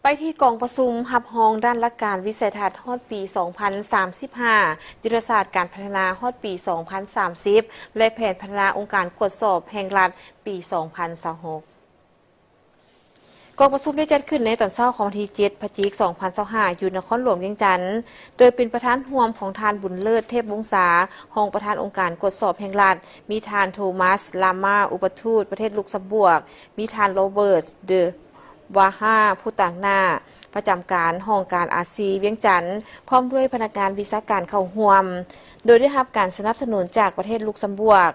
ไปที่กองประชุมหับห้องด้านละการวิสัยทัศน์ฮอดปี 2035 ยุทธศาสตร์การพัฒนาฮอดปี 2030 และแผนพัฒนาองค์การกวดสอบแห่งรัฐปี 2026 กองประชุมได้จัดขึ้นในตอนเช้าของวันที่ 7 พฤศจิกายน 2025 อยู่นครหลวงเวียงจันทน์โดยเป็นประธานร่วมของทานบุญเลิศเทพวงศารองประธานองค์การกวดสอบแห่งรัฐมีทานโทมัส ลามาอุปทูตประเทศลุกเซมเบิร์กมีทานโรเบิร์ตเดอวาห้าผู้ต่างหน้าประจำการห้องการอาซีเวียงจันทน์พร้อมด้วยพนักงานวิชาการเข้าร่วมโดยได้รับการสนับสนุนจากประเทศลุกเซมเบิร์ก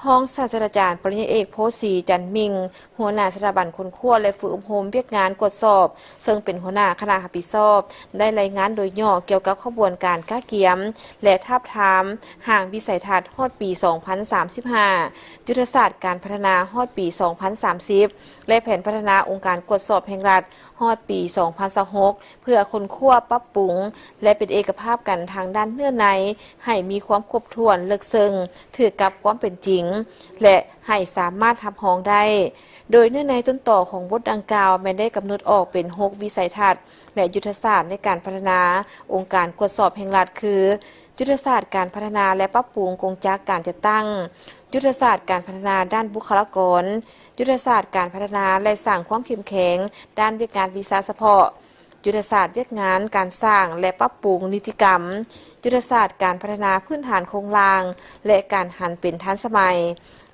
ห้องศาสตราจารย์ปริญญาเอกโพสีจันมิงหัวหน้าสถาบันคนขั้วและฝึกอบรมเวียกงานกวดสอบซึ่งเป็นหัวหน้าคณะรับผิดชอบได้รายงานโดยย่อเกี่ยวกับขบวนการก้าเกียมและทาบทามห่างวิสัยทัศน์ฮอดปี 2035 ยุทธศาสตร์การพัฒนาฮอดปี 2030 และแผนพัฒนาองค์การกวดสอบแห่งรัฐฮอดปี 2026 เพื่อคนขั้วปรับปรุงและเป็นเอกภาพกันทางด้านเนื้อในให้มีความครบถ้วนลึกซึ้งถือกับความเป็นจริงและให้สามารถทับห้องได้โดยเนื่องในต้นต่อของบทดังกล่าวแม้ได้กำหนดออกเป็น 6 วิสัยทัศน์และยุทธศาสตร์ในการพัฒนาองค์การกวดสอบแห่งรัฐคือยุทธศาสตร์การพัฒนาและปรับปรุงกงจักรการจัดตั้งยุทธศาสตร์การพัฒนาด้านบุคลากรยุทธศาสตร์การพัฒนาและสร้างความเข้มแข็งด้านวิชาการวิชาเฉพาะยุทธศาสตร์เวียกงานการสร้างและปรับปรุงนิติกรรมยุทธศาสตร์การพัฒนาพื้นฐานโครงสร้างและการหันเป็นทันสมัย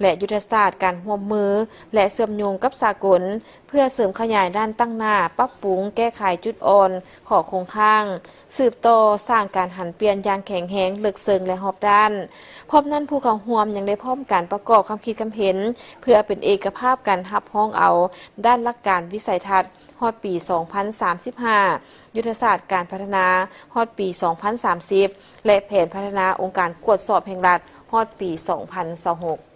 และยุทธศาสตร์การร่วมมือและเชื่อมโยงกับสากลเพื่อเสริมขยายด้านตั้งหน้าปรับปรุงแก้ไขจุดอ่อนของโครงข้างสืบต่อสร้างการหันเปลี่ยนอย่างแข็งแรงลึกซึ้งและรอบด้านพร้อมนั้นผู้เข้าร่วมยังได้พร้อมการประกอบความคิดความเห็นเพื่อเป็นเอกภาพการรับห้องเอาด้านหลักการวิสัยทัศน์ฮอดปี 2035 ยุทธศาสตร์การพัฒนาฮอดปี 2030 และแผนพัฒนาองค์การกวดสอบแห่งรัฐฮอดปี 2026